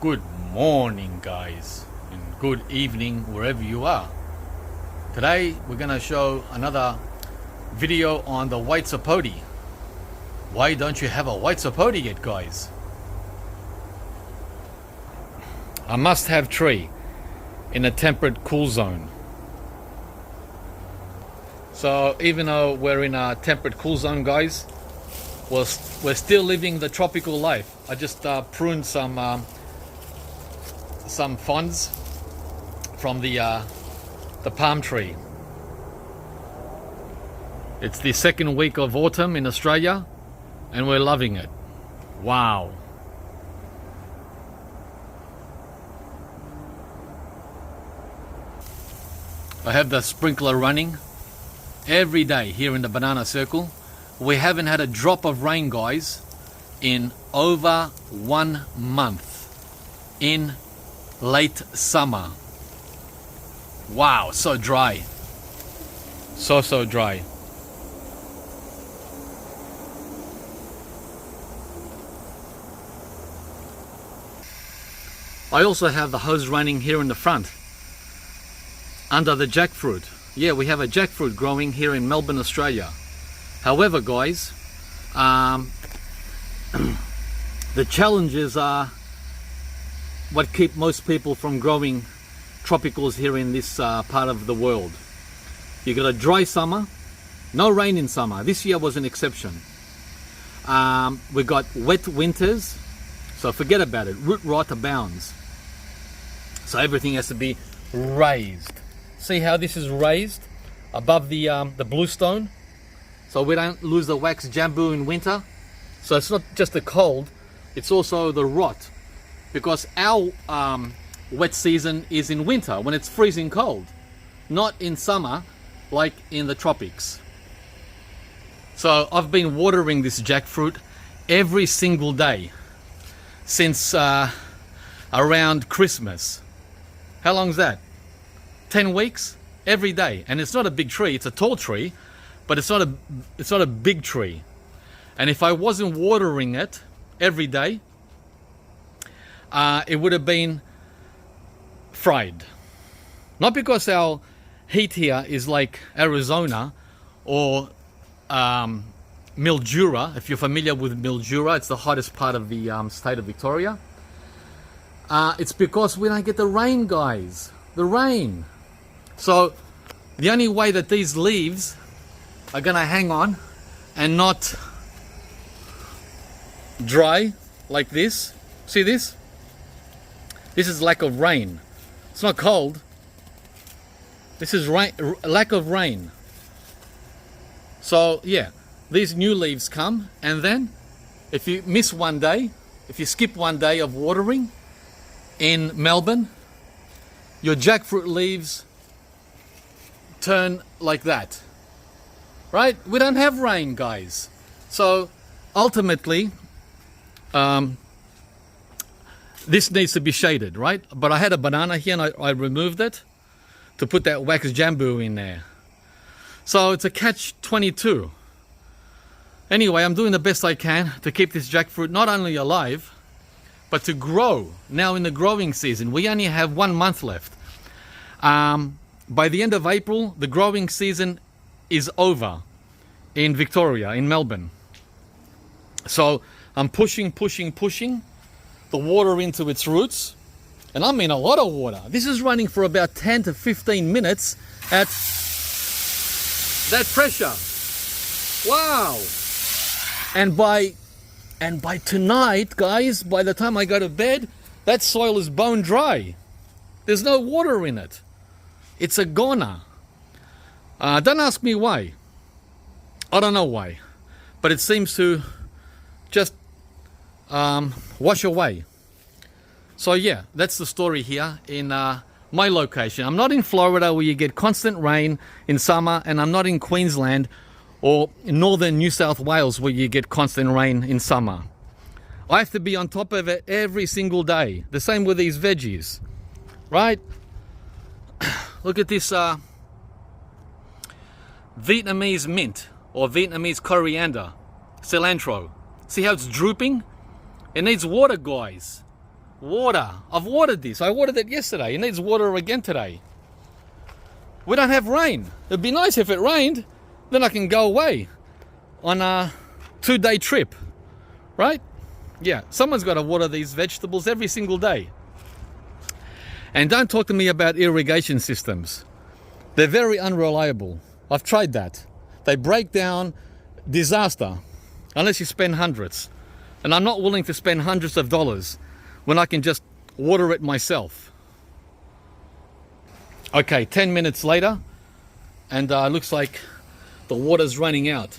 Good morning, guys, and good evening wherever you are. Today we're going to show another video on the white sapote. Why don't you have a white sapote yet, guys? A must-have tree in a temperate cool zone. So even though we're in a temperate cool zone, guys, we're still living the tropical life. I just pruned some fronds from the palm tree. It's the second week of autumn in Australia and we're loving it. Wow. I have the sprinkler running every day here in the banana circle. We haven't had a drop of rain, guys, in over 1 month in late summer. Wow, so dry. So dry. I also have the hose running here in the front under the jackfruit. Yeah, we have a jackfruit growing here in Melbourne, Australia. However, guys, the challenges are what keep most people from growing tropicals here in this part of the world. You got a dry summer, no rain in summer. This year was an exception. We got wet winters, so forget about it. Root rot abounds. So everything has to be raised. See how this is raised above the bluestone, so we don't lose the wax jambu in winter. So it's not just the cold, it's also the rot, because our wet season is in winter when it's freezing cold, not in summer like in the tropics. So I've been watering this jackfruit every single day since around Christmas. How long's that? 10 weeks every day. And it's not a big tree, it's a tall tree, but it's not a big tree. And if I wasn't watering it every day, it would have been fried. Not because our heat here is like Arizona or Mildura. If you're familiar with Mildura, it's the hottest part of the state of Victoria. It's because we don't get the rain, guys. The rain. So the only way that these leaves are gonna hang on and not dry like this. See this? This is lack of rain. It's not cold. This is lack of rain. So yeah, these new leaves come, and then if you miss one day, if you skip one day of watering in Melbourne, your jackfruit leaves turn like that, right? We don't have rain, guys. So ultimately, this needs to be shaded, right? But I had a banana here and I removed it to put that wax jambu in there. So it's a catch-22. Anyway, I'm doing the best I can to keep this jackfruit not only alive, but to grow. Now in the growing season, we only have 1 month left. By the end of April, the growing season is over in Victoria, in Melbourne. So I'm pushing the water into its roots, and I mean a lot of water. This is running for about 10 to 15 minutes at that pressure. Wow. And by tonight, guys, by the time I go to bed, that soil is bone dry. There's no water in it. It's a goner. Don't ask me why. I don't know why. But it seems to just wash away. So yeah, that's the story here in my location. I'm not in Florida where you get constant rain in summer, and I'm not in Queensland or in northern New South Wales where you get constant rain in summer. I have to be on top of it every single day. The same with these veggies, right? Look at this Vietnamese mint or Vietnamese coriander, cilantro. See how it's drooping? It needs water, guys. Water. I've watered this. I watered it yesterday. It needs water again today. We don't have rain. It'd be nice if it rained. Then I can go away on a 2-day trip. Right? Yeah, someone's got to water these vegetables every single day. And don't talk to me about irrigation systems. They're very unreliable. I've tried that. They break down. Disaster. Unless you spend hundreds. And I'm not willing to spend hundreds of dollars when I can just water it myself. Okay, 10 minutes later, and looks like the water's running out.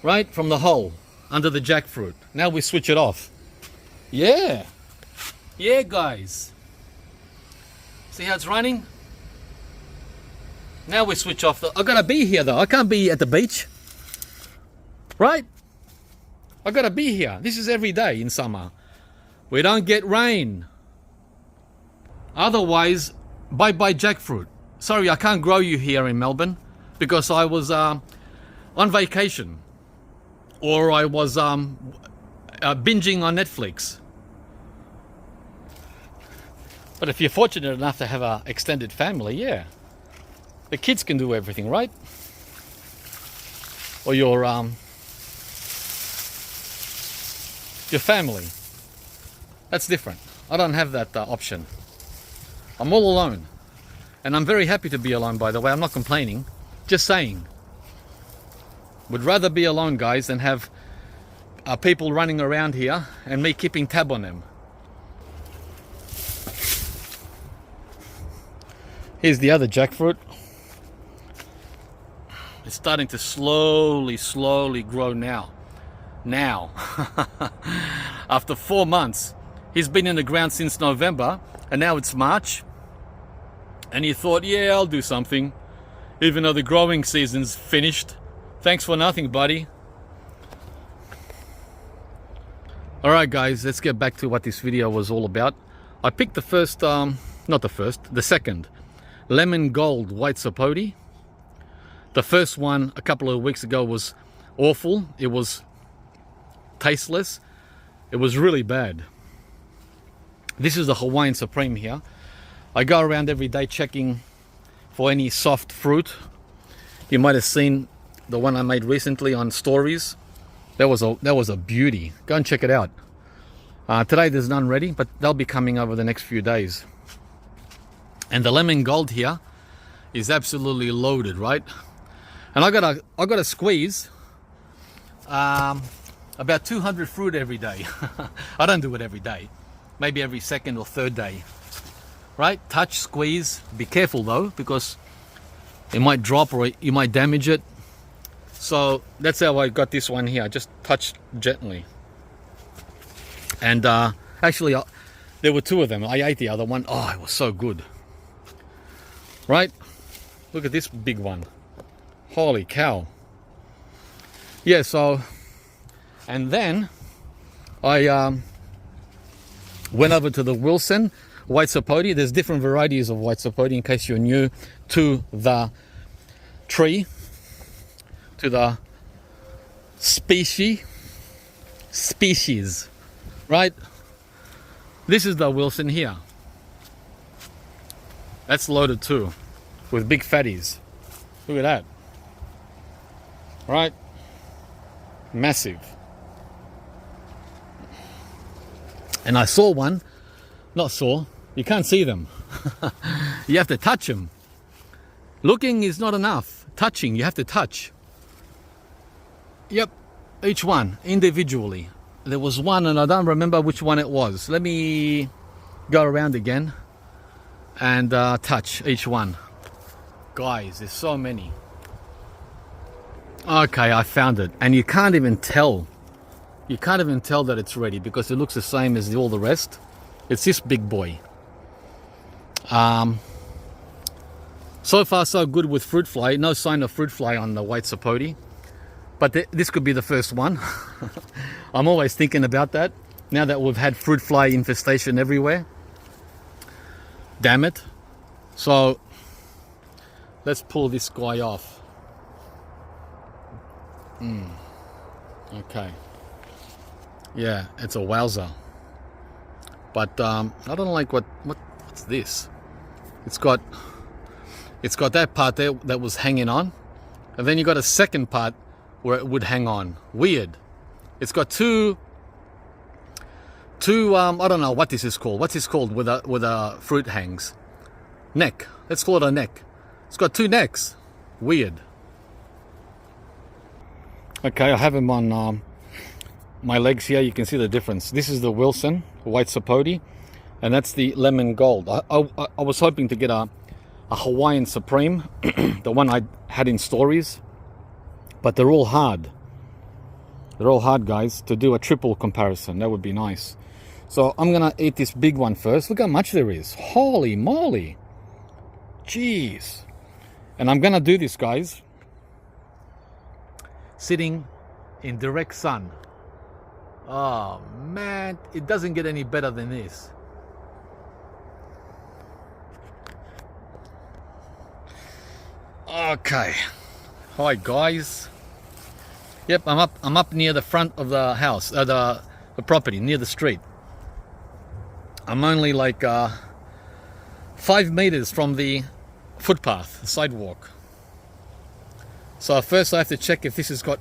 Right? From the hole, under the jackfruit. Now we switch it off. Yeah. Yeah, guys. See how it's running? Now we switch off the... I gotta be here though. I can't be at the beach. Right? I gotta be here. This is every day in summer. We don't get rain. Otherwise, bye-bye jackfruit. Sorry, I can't grow you here in Melbourne because I was on vacation, or I was binging on Netflix. But if you're fortunate enough to have an extended family, yeah, the kids can do everything, right? Or your family. That's different. I don't have that option. I'm all alone. And I'm very happy to be alone, by the way. I'm not complaining. Just saying. Would rather be alone, guys, than have people running around here and me keeping tab on them. Here's the other jackfruit. It's starting to slowly grow now. After 4 months. He's been in the ground since November, and now it's March. And he thought, yeah, I'll do something, even though the growing season's finished. Thanks for nothing, buddy. Alright guys, let's get back to what this video was all about. I picked the first, the second lemon gold white sapote. The first one a couple of weeks ago was awful. It was tasteless. It was really bad. This is the Hawaiian Supreme here. I go around every day checking for any soft fruit. You might have seen the one I made recently on stories. That was a beauty. Go and check it out. Today there's none ready, but they'll be coming over the next few days. And the lemon gold here is absolutely loaded, right? And I got a squeeze about 200 fruit every day. I don't do it every day. Maybe every second or third day. Right? Touch, squeeze. Be careful though, because it might drop or you might damage it. So that's how I got this one here. Just touch gently. And actually, there were 2 of them. I ate the other one. Oh, it was so good. Right? Look at this big one. Holy cow. Yeah, so... And then I went over to the Wilson white sapote. There's different varieties of white sapote in case you're new to the tree, to the species, right? This is the Wilson here. That's loaded too, with big fatties. Look at that. Right? Massive. And I saw one, you can't see them. You have to touch them. Looking is not enough. Touching, you have to touch. Yep, each one individually. There was one and I don't remember which one it was. Let me go around again and touch each one. Guys, there's so many. Okay, I found it. And you can't even tell. You can't even tell that it's ready because it looks the same as all the rest. It's this big boy. So far so good with fruit fly. No sign of fruit fly on the white sapote. But this could be the first one. I'm always thinking about that. Now that we've had fruit fly infestation everywhere. Damn it. So let's pull this guy off. Okay. Yeah, it's a wowzer. But I don't like what's this. It's got that part there that was hanging on, and then you got a second part where it would hang on. Weird. It's got two I don't know what this is called. What's this called with a fruit hangs? Neck. Let's call it a neck. It's got two necks. Weird. Okay, I have them on my legs here. You can see the difference. This is the Wilson white Sapote, and that's the lemon gold. I was hoping to get a Hawaiian Supreme, the one I had in stories, but they're all hard. They're all hard, guys. To do a triple comparison, that would be nice. So I'm gonna eat this big one first. Look how much there is. Holy moly. Jeez. And I'm gonna do this, guys, sitting in direct sun. Oh man, it doesn't get any better than this. Okay. Hi guys. Yep, I'm up near the front of the house, the property, near the street. I'm only like 5 meters from the footpath, the sidewalk. So first I have to check if this has got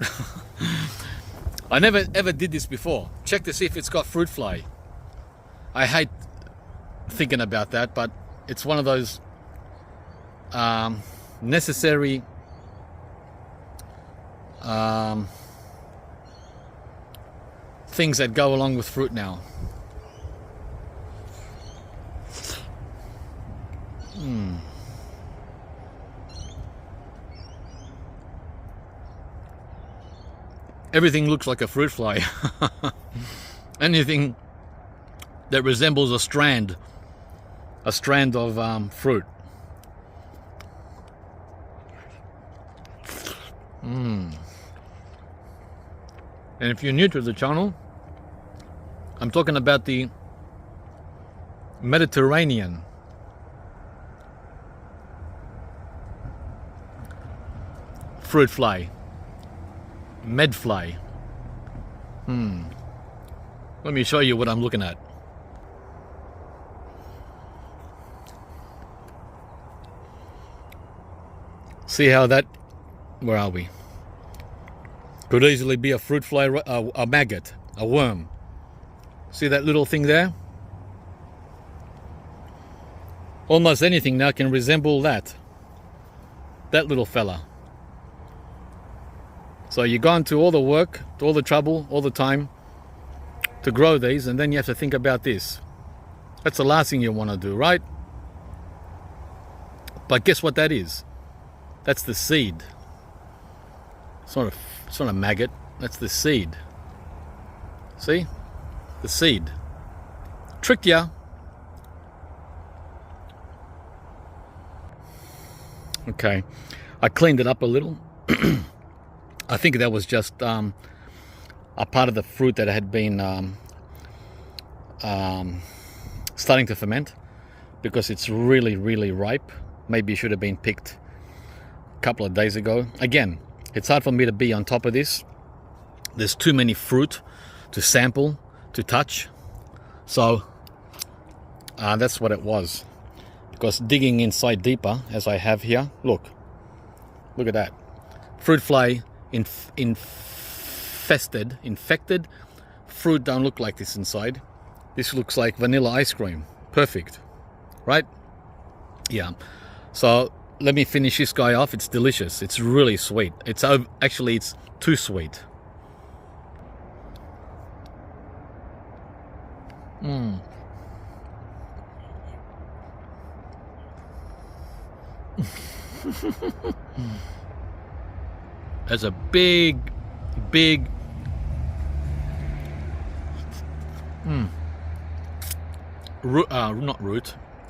I never ever did this before. Check to see if it's got fruit fly. I hate thinking about that, but it's one of those necessary things that go along with fruit now. Everything looks like a fruit fly. Anything that resembles a strand of fruit. And if you're new to the channel, I'm talking about the Mediterranean fruit fly, med fly. Let me show you what I'm looking at. See how that, where are we? Could easily be a fruit fly, a maggot, a worm. See that little thing there? Almost anything now can resemble that little fella. So you've gone to all the work, to all the trouble, all the time to grow these, and then you have to think about this. That's the last thing you want to do, right? But guess what that is? That's the seed. It's not a maggot. That's the seed. See? The seed. Tricked ya. Okay. I cleaned it up a little. I think that was just a part of the fruit that had been starting to ferment, because it's really, really ripe. Maybe it should have been picked a couple of days ago. Again, it's hard for me to be on top of this. There's too many fruit to sample, to touch. So that's what it was. Because digging inside deeper, as I have here, look at that. Fruit fly infected. Fruit don't look like this inside. This looks like vanilla ice cream. Perfect, right? Yeah. So let me finish this guy off. It's delicious. It's really sweet. It's too sweet. There's a big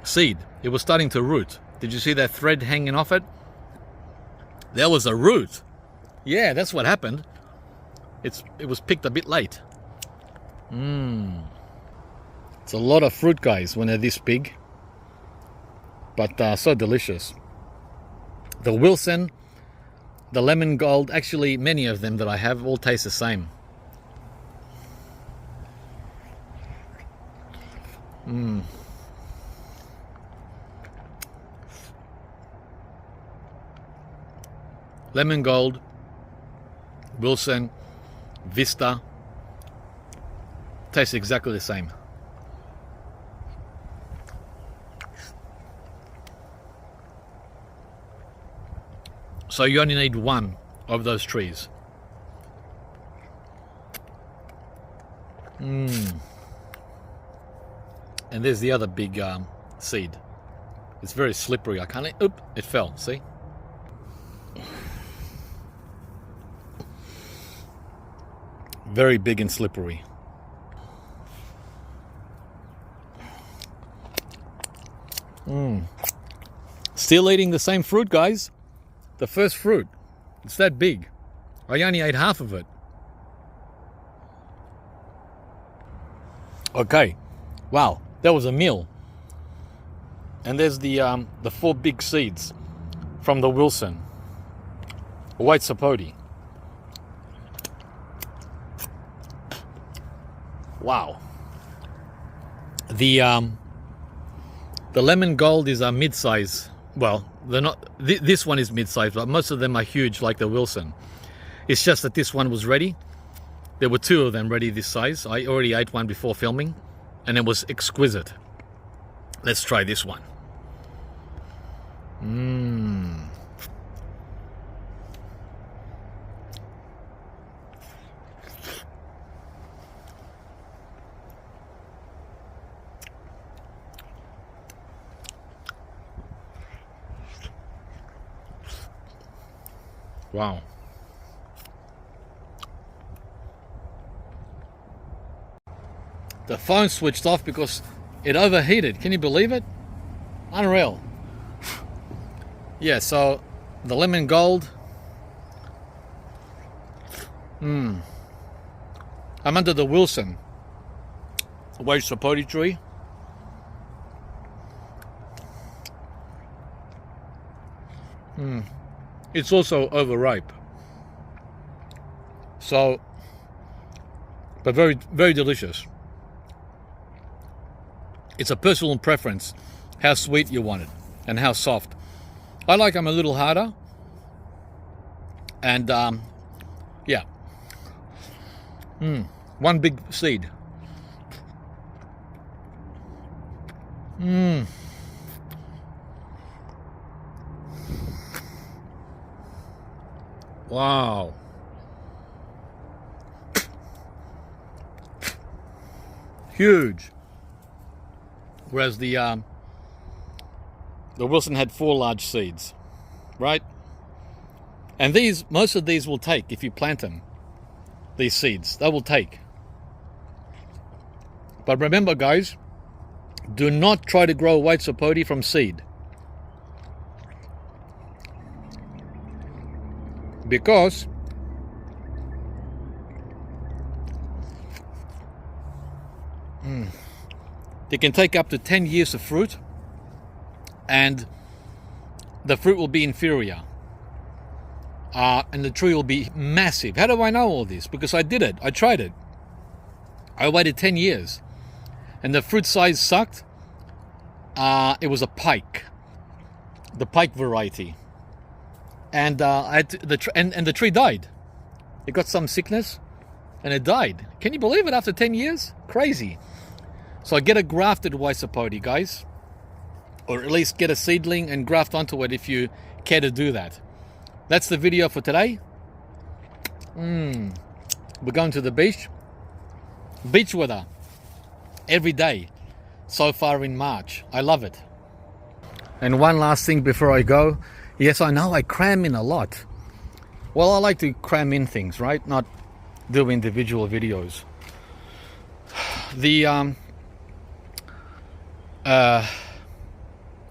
seed. It was starting to root. Did you see that thread hanging off it? There was a root. Yeah, that's what happened. It was picked a bit late. It's a lot of fruit, guys, when they're this big, but so delicious. The Wilson, the lemon gold, actually many of them that I have all taste the same. Lemon Gold, Wilson, Vista, tastes exactly the same. So you only need one of those trees. And there's the other big seed. It's very slippery. I can't. Oop! It fell. See? Very big and slippery. Still eating the same fruit, guys. The first fruit. It's that big. I only ate half of it. Okay. Wow, that was a meal. And there's the 4 big seeds from the Wilson. White Sapote. Wow. The Lemon Gold is a mid-size. Well, they're not. This one is mid-size, but most of them are huge, like the Wilson. It's just that this one was ready. There were 2 of them ready this size. I already ate one before filming, and it was exquisite. Let's try this one. Wow. The phone switched off because it overheated. Can you believe it? Unreal. Yeah, so the Lemon Gold. I'm under the Wilson White Sapote tree. It's also overripe. So, but very, very delicious. It's a personal preference how sweet you want it and how soft. I like them a little harder. And yeah. One big seed. Wow. Huge. Whereas the Wilson had 4 large seeds, right? And most of these will take if you plant them. These seeds, they will take. But remember, guys, do not try to grow white sapote from seed, because they can take up to 10 years of fruit, and the fruit will be inferior, and the tree will be massive. How do I know all this? Because I did it. I tried it. I waited 10 years, and the fruit size sucked. It was a pike, the pike variety, and the tree died. It got some sickness, and it died. Can you believe it? After 10 years, crazy. So I get a grafted white sapote, guys, or at least get a seedling and graft onto it if you care to do that. That's the video for today. We're going to the beach. Beach weather every day so far in March. I love it. And one last thing before I go. Yes, I know I cram in a lot. Well, I like to cram in things, right? Not do individual videos. The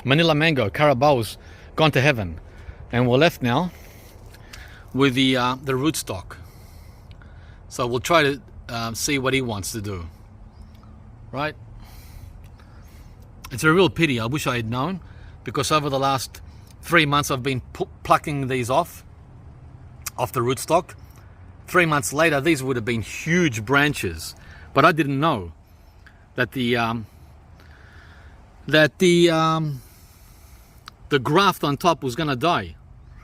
Manila mango, Carabao's gone to heaven, and we're left now with the rootstock. So we'll try to see what he wants to do. Right? It's a real pity. I wish I had known, because over the last 3 months I've been plucking these off the rootstock. 3 months later, these would have been huge branches, but I didn't know that the that the graft on top was gonna die.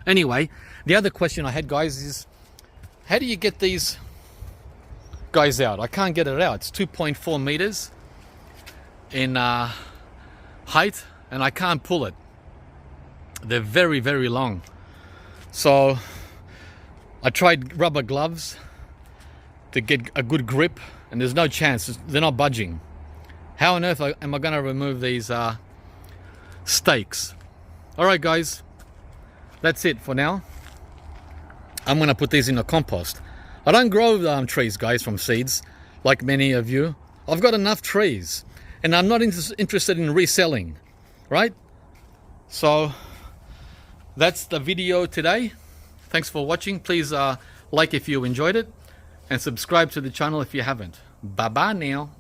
Anyway, the other question I had, guys, is how do you get these guys out? I can't get it out. It's 2.4 meters in height, and I can't pull it. They're very, very long. So I tried rubber gloves to get a good grip, and there's no chance. They're not budging. How on earth am I going to remove these stakes? All right, guys, that's it for now. I'm going to put these in the compost. I don't grow trees, guys, from seeds like many of you. I've got enough trees, and I'm not interested in reselling, right? So that's the video today. Thanks for watching. Please like if you enjoyed it, and subscribe to the channel if you haven't. Bye bye now.